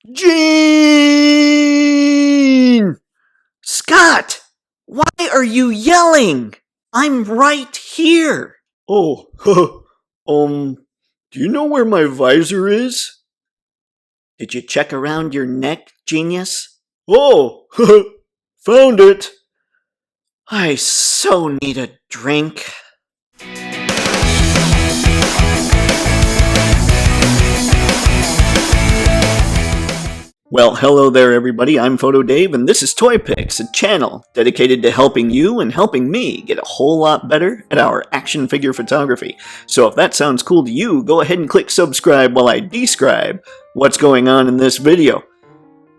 Jean! Scott! Why are you yelling? I'm right here. Oh, do you know where my visor is? Did you check around your neck, genius? Oh, found it. I so need a drink. Well, hello there everybody, I'm Photo Dave, and this is Toypixx, a channel dedicated to helping you and helping me get a whole lot better at our action figure photography. So if that sounds cool to you, go ahead and click subscribe while I describe what's going on in this video.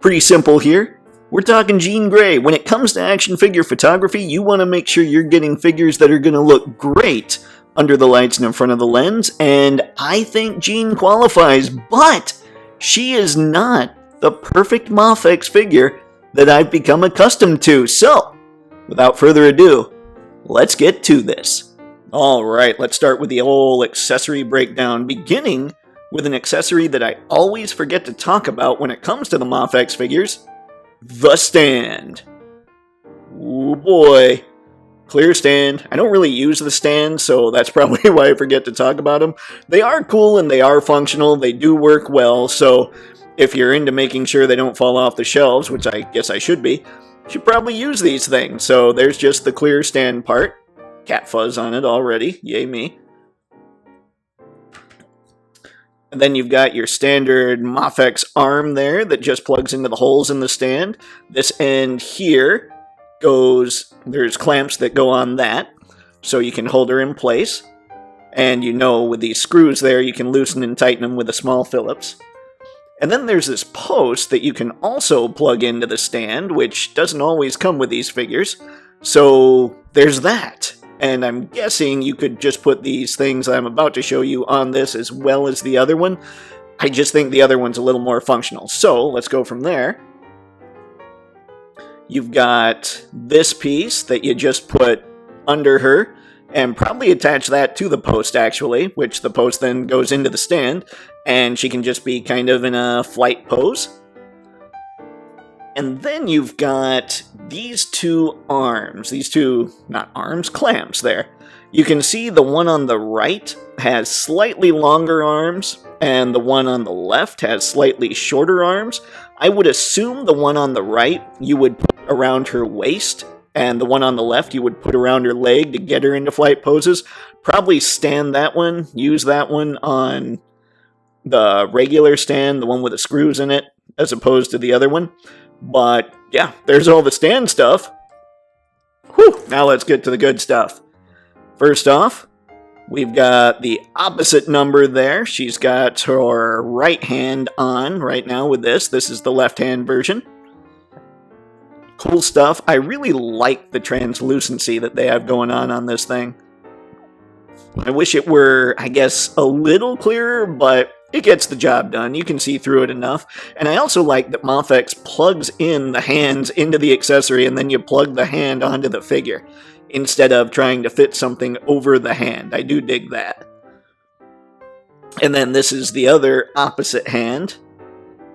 Pretty simple here. We're talking Jean Grey. When it comes to action figure photography, you want to make sure you're getting figures that are going to look great under the lights and in front of the lens, and I think Jean qualifies, but she is not the perfect Mafex figure that I've become accustomed to. So, without further ado, let's get to this. Alright, let's start with the old accessory breakdown, beginning with an accessory that I always forget to talk about when it comes to the Mafex figures, the stand. Ooh boy. Clear stand. I don't really use the stand, so that's probably why I forget to talk about them. They are cool and they are functional, they do work well, so if you're into making sure they don't fall off the shelves, which I guess I should be, you should probably use these things. So there's just the clear stand part. Cat fuzz on it already. Yay me. And then you've got your standard Mafex arm there that just plugs into the holes in the stand. This end here there's clamps that go on that, so you can hold her in place. And you know, with these screws there, you can loosen and tighten them with a small Phillips. And then there's this post that you can also plug into the stand, which doesn't always come with these figures. So there's that. And I'm guessing you could just put these things I'm about to show you on this as well as the other one. I just think the other one's a little more functional. So let's go from there. You've got this piece that you just put under her, and probably attach that to the post actually, which the post then goes into the stand, and she can just be kind of in a flight pose. And then you've got these two arms, clamps there. You can see the one on the right has slightly longer arms, and the one on the left has slightly shorter arms. I would assume the one on the right you would put around her waist, and the one on the left you would put around her leg to get her into flight poses. Probably stand that one, use that one on the regular stand, the one with the screws in it, as opposed to the other one. But yeah, there's all the stand stuff. Whew, now let's get to the good stuff. First off, we've got the opposite number there. She's got her right hand on right now with this. This is the left hand version. Cool stuff. I really like the translucency that they have going on this thing. I wish it were, I guess, a little clearer, but it gets the job done. You can see through it enough. And I also like that Mafex plugs in the hands into the accessory, and then you plug the hand onto the figure, instead of trying to fit something over the hand. I do dig that. And then this is the other opposite hand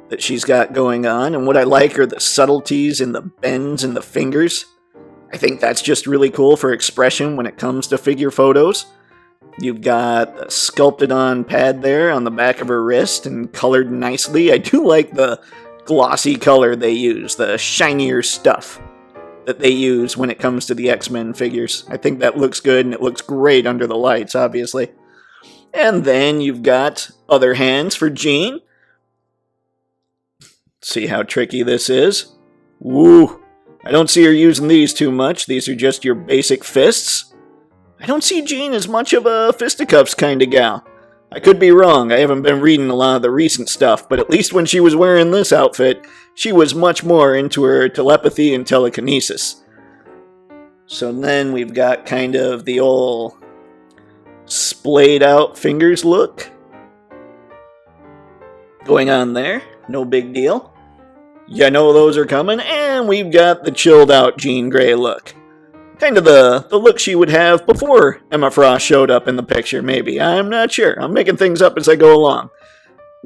that she's got going on, and what I like are the subtleties in the bends in the fingers. I think that's just really cool for expression when it comes to figure photos. You've got the sculpted on pad there on the back of her wrist and colored nicely. I do like the glossy color they use, the shinier stuff that they use when it comes to the X-Men figures. I think that looks good, and it looks great under the lights, obviously. And then you've got other hands for Jean. See how tricky this is? Woo! I don't see her using these too much. These are just your basic fists. I don't see Jean as much of a fisticuffs kind of gal. I could be wrong. I haven't been reading a lot of the recent stuff, but at least when she was wearing this outfit, she was much more into her telepathy and telekinesis. So then we've got kind of the old splayed out fingers look going on there. No big deal. You know those are coming. And we've got the chilled out Jean Grey look. Kind of the look she would have before Emma Frost showed up in the picture, maybe. I'm not sure. I'm making things up as I go along.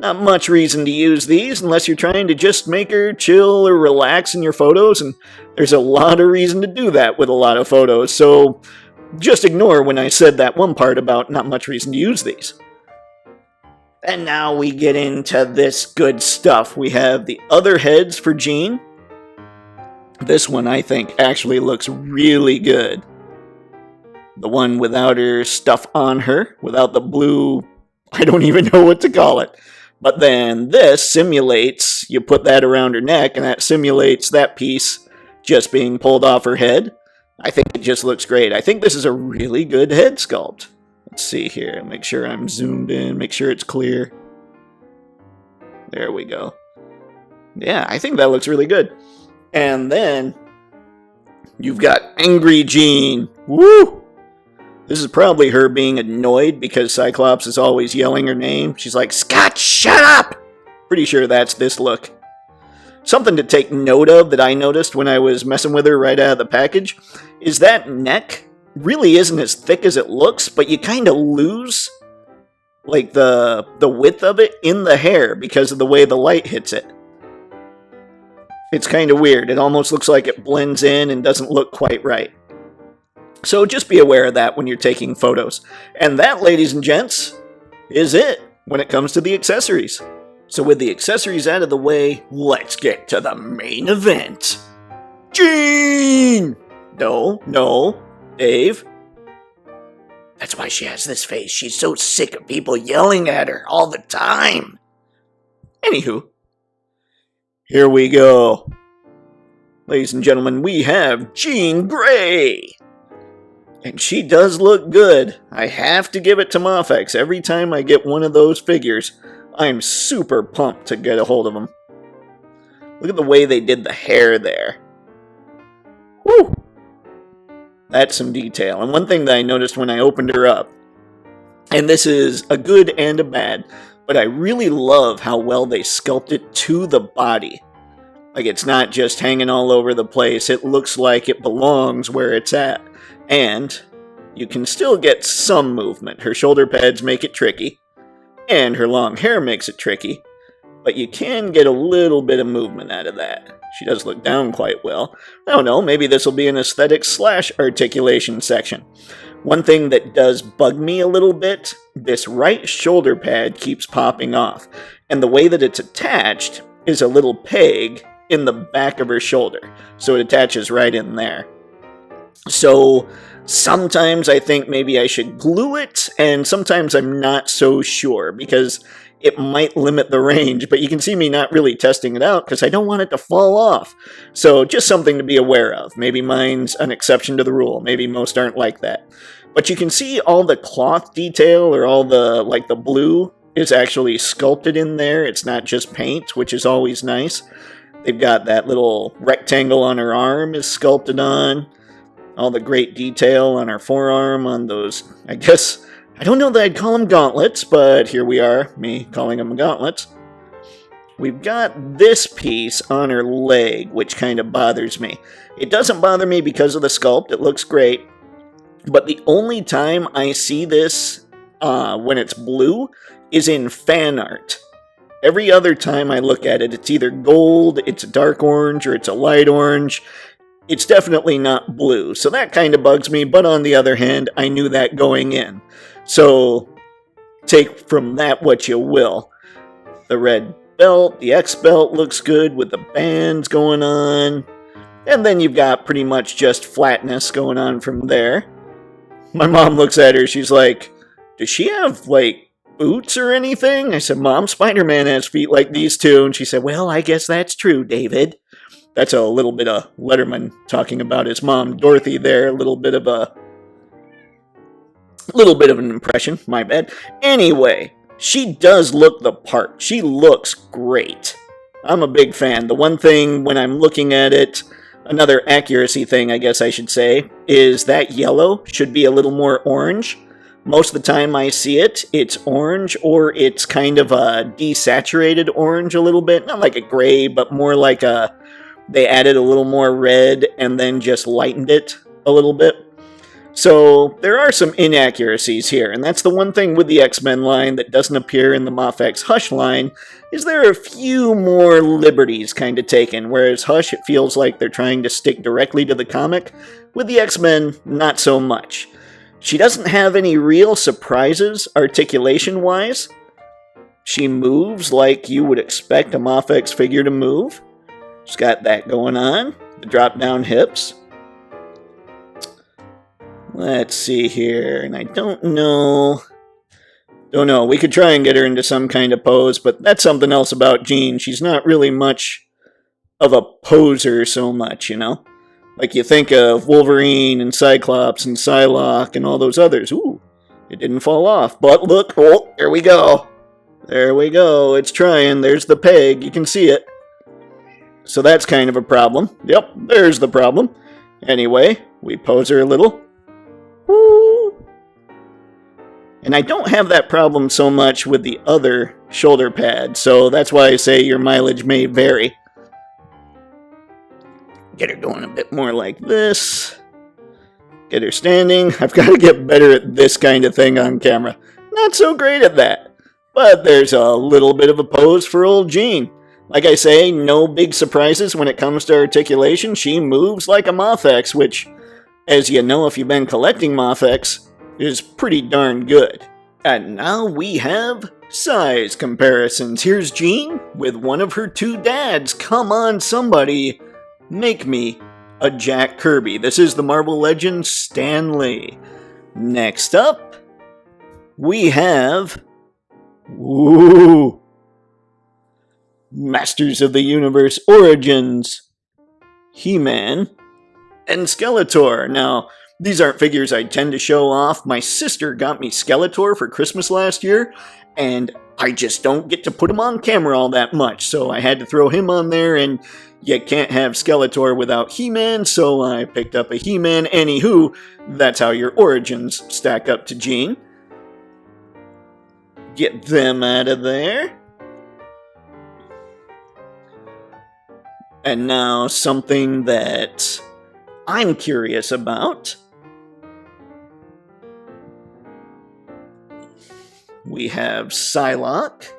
Not much reason to use these unless you're trying to just make her chill or relax in your photos, and there's a lot of reason to do that with a lot of photos, so just ignore when I said that one part about not much reason to use these. And now we get into this good stuff. We have the other heads for Jean. This one, I think, actually looks really good. The one without her stuff on her, without the blue, I don't even know what to call it. But then this simulates, you put that around her neck, and that simulates that piece just being pulled off her head. I think it just looks great. I think this is a really good head sculpt. Let's see here, make sure I'm zoomed in, make sure it's clear. There we go. Yeah, I think that looks really good. And then you've got Angry Jean. Woo! This is probably her being annoyed because Cyclops is always yelling her name. She's like, Scott, shut up! Pretty sure that's this look. Something to take note of that I noticed when I was messing with her right out of the package is that neck really isn't as thick as it looks, but you kind of lose like the width of it in the hair because of the way the light hits it. It's kind of weird. It almost looks like it blends in and doesn't look quite right. So just be aware of that when you're taking photos. And that, ladies and gents, is it when it comes to the accessories. So with the accessories out of the way, let's get to the main event. Jean! No, Dave. That's why she has this face. She's so sick of people yelling at her all the time. Anywho, here we go. Ladies and gentlemen, we have Jean Grey. And she does look good. I have to give it to Mafex. Every time I get one of those figures, I'm super pumped to get a hold of them. Look at the way they did the hair there. Woo! That's some detail. And one thing that I noticed when I opened her up, and this is a good and a bad, but I really love how well they sculpted to the body. Like, it's not just hanging all over the place. It looks like it belongs where it's at. And you can still get some movement. Her shoulder pads make it tricky, and her long hair makes it tricky, but you can get a little bit of movement out of that. She does look down quite well. I don't know, maybe this will be an aesthetics/articulation section. One thing that does bug me a little bit, this right shoulder pad keeps popping off, and the way that it's attached is a little peg in the back of her shoulder, so it attaches right in there. So sometimes I think maybe I should glue it, and sometimes I'm not so sure because it might limit the range, but you can see me not really testing it out because I don't want it to fall off. So just something to be aware of. Maybe mine's an exception to the rule. Maybe most aren't like that. But you can see all the cloth detail or all the, like the blue is actually sculpted in there. It's not just paint, which is always nice. They've got that little rectangle on her arm is sculpted on. All the great detail on her forearm, on those, I guess, I don't know that I'd call them gauntlets, but here we are, me calling them gauntlets. We've got this piece on her leg, which kind of bothers me. It doesn't bother me because of the sculpt, it looks great, but the only time I see this when it's blue is in fan art. Every other time I look at it, it's either gold, it's a dark orange, or it's a light orange. It's definitely not blue, so that kind of bugs me, but on the other hand, I knew that going in. So, take from that what you will. The red belt, the X belt looks good with the bands going on. And then you've got pretty much just flatness going on from there. My mom looks at her, she's like, does she have, like, boots or anything? I said, Mom, Spider-Man has feet like these too. And she said, well, I guess that's true, David. That's a little bit of Letterman talking about his mom, Dorothy there. A little bit of an impression. My bad. Anyway, she does look the part. She looks great. I'm a big fan. The one thing when I'm looking at it, another accuracy thing, I guess I should say, is that yellow should be a little more orange. Most of the time I see it, it's orange, or it's kind of a desaturated orange a little bit. Not like a gray, but more like they added a little more red and then just lightened it a little bit. So there are some inaccuracies here, and that's the one thing with the X-Men line that doesn't appear in the Mafex Hush line, is there are a few more liberties kind of taken, whereas Hush, it feels like they're trying to stick directly to the comic. With the X-Men, not so much. She doesn't have any real surprises, articulation-wise. She moves like you would expect a Mafex figure to move. She's got that going on, the drop-down hips. Let's see here, and I don't know, we could try and get her into some kind of pose, but that's something else about Jean. She's not really much of a poser so much, you know? Like you think of Wolverine and Cyclops and Psylocke and all those others. Ooh, it didn't fall off, but look, oh, there we go. There we go, it's trying, there's the peg, you can see it. So that's kind of a problem. Yep, there's the problem. Anyway, we pose her a little. And I don't have that problem so much with the other shoulder pad, so that's why I say your mileage may vary. Get her going a bit more like this. Get her standing. I've got to get better at this kind of thing on camera. Not so great at that. But there's a little bit of a pose for old Jean. Like I say, no big surprises when it comes to articulation. She moves like a Mafex, which, as you know if you've been collecting Mafex, is pretty darn good. And now we have size comparisons. Here's Jean with one of her two dads. Come on, somebody, make me a Jack Kirby. This is the Marvel legend Stan Lee. Next up, we have... Masters of the Universe Origins, He-Man, and Skeletor. Now, these aren't figures I tend to show off. My sister got me Skeletor for Christmas last year, and I just don't get to put him on camera all that much, so I had to throw him on there, and you can't have Skeletor without He-Man, so I picked up a He-Man. Anywho, that's how your origins stack up to Jean. Get them out of there. And now something that I'm curious about. We have Psylocke.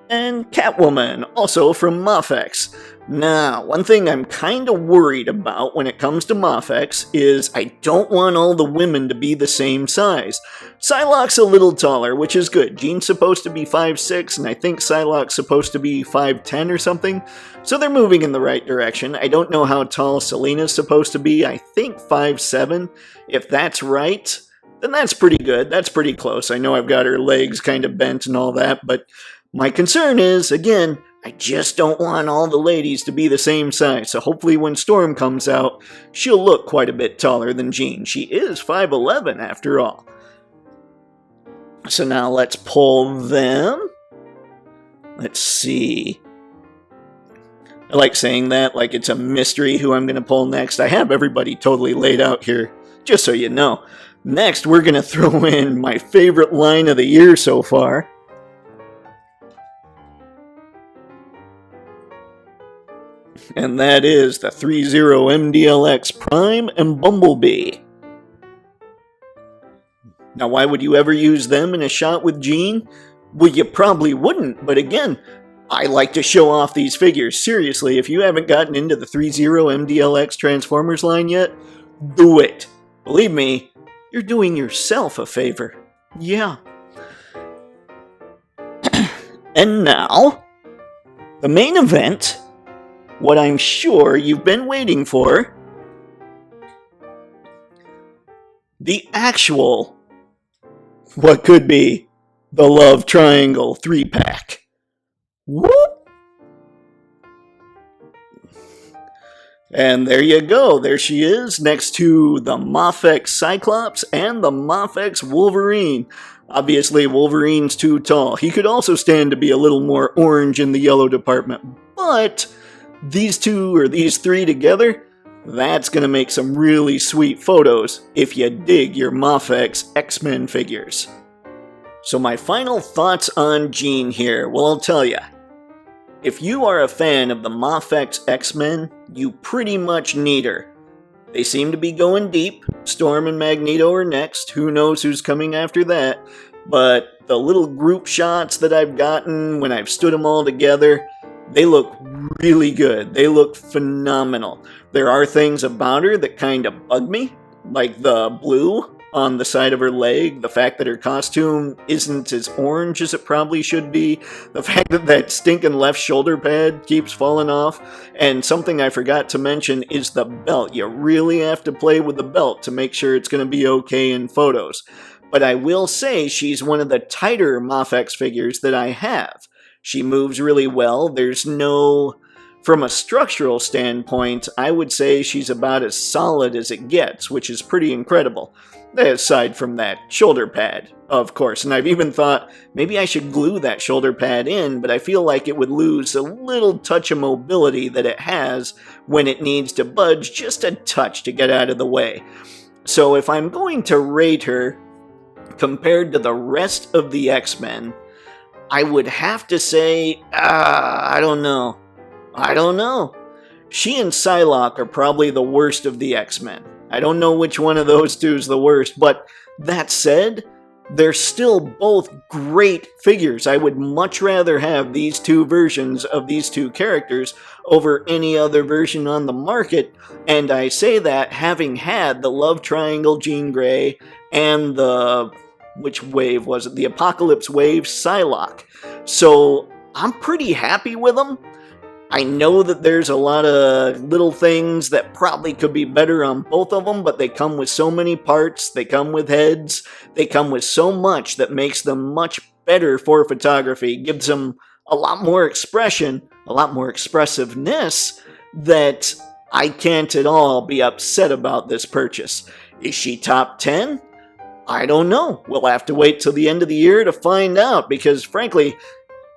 And Catwoman, also from Mafex. Now, one thing I'm kind of worried about when it comes to Mafex is I don't want all the women to be the same size. Psylocke's a little taller, which is good. Jean's supposed to be 5'6", and I think Psylocke's supposed to be 5'10" or something. So they're moving in the right direction. I don't know how tall Selina's supposed to be. I think 5'7". If that's right, then that's pretty good. That's pretty close. I know I've got her legs kind of bent and all that, but my concern is, again, I just don't want all the ladies to be the same size, so hopefully when Storm comes out, she'll look quite a bit taller than Jean. She is 5'11" after all. So now let's pull them. Let's see. I like saying that like it's a mystery who I'm going to pull next. I have everybody totally laid out here, just so you know. Next, we're going to throw in my favorite line of the year so far. And that is the 3-0 MDLX Prime and Bumblebee. Now, why would you ever use them in a shot with Jean? Well, you probably wouldn't, but again, I like to show off these figures. Seriously, if you haven't gotten into the 3-0 MDLX Transformers line yet, do it. Believe me, you're doing yourself a favor. Yeah. And now, the main event, what I'm sure you've been waiting for, the actual, what could be, the Love Triangle 3-pack. Whoop! And there you go, there she is, next to the Mafex Cyclops and the Mafex Wolverine. Obviously, Wolverine's too tall. He could also stand to be a little more orange in the yellow department, but these two or these three together, that's going to make some really sweet photos if you dig your Mafex X-Men figures. So my final thoughts on Jean here, well, I'll tell you. If you are a fan of the Mafex X-Men, you pretty much need her. They seem to be going deep. Storm and Magneto are next. Who knows who's coming after that? But the little group shots that I've gotten when I've stood them all together, they look really good. They look phenomenal. There are things about her that kind of bug me, like the blue on the side of her leg, the fact that her costume isn't as orange as it probably should be, the fact that that stinking left shoulder pad keeps falling off, and something I forgot to mention is the belt. You really have to play with the belt to make sure it's going to be okay in photos. But I will say she's one of the tighter Mafex figures that I have. She moves really well. There's no... From a structural standpoint, I would say she's about as solid as it gets, which is pretty incredible. Aside from that shoulder pad, of course. And I've even thought maybe I should glue that shoulder pad in, but I feel like it would lose a little touch of mobility that it has when it needs to budge just a touch to get out of the way. So if I'm going to rate her compared to the rest of the X-Men, I would have to say, I don't know. She and Psylocke are probably the worst of the X-Men. I don't know which one of those two is the worst, but that said, they're still both great figures. I would much rather have these two versions of these two characters over any other version on the market, and I say that having had the Love Triangle Jean Grey and the... which wave was it? The Apocalypse Wave Psylocke. So I'm pretty happy with them. I know that there's a lot of little things that probably could be better on both of them, but they come with so many parts, they come with heads, they come with so much that makes them much better for photography, gives them a lot more expression, a lot more expressiveness, that I can't at all be upset about this purchase. Is she top 10? I don't know. We'll have to wait till the end of the year to find out, because frankly,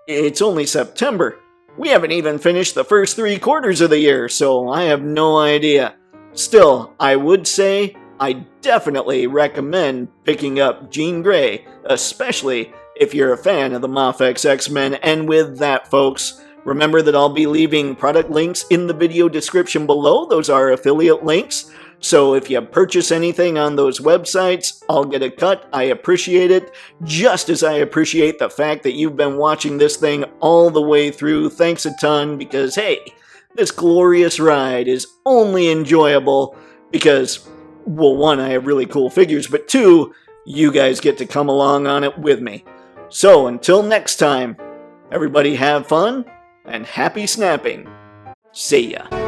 it's only September. We haven't even finished the first 3 quarters of the year, so I have no idea. Still, I would say I definitely recommend picking up Jean Grey, especially if you're a fan of the Mafex X-Men. And with that, folks, remember that I'll be leaving product links in the video description below. Those are affiliate links. So if you purchase anything on those websites, I'll get a cut. I appreciate it, just as I appreciate the fact that you've been watching this thing all the way through. Thanks a ton, because hey, this glorious ride is only enjoyable because, well, 1, I have really cool figures, but 2, you guys get to come along on it with me. So until next time, everybody have fun and happy snapping. See ya.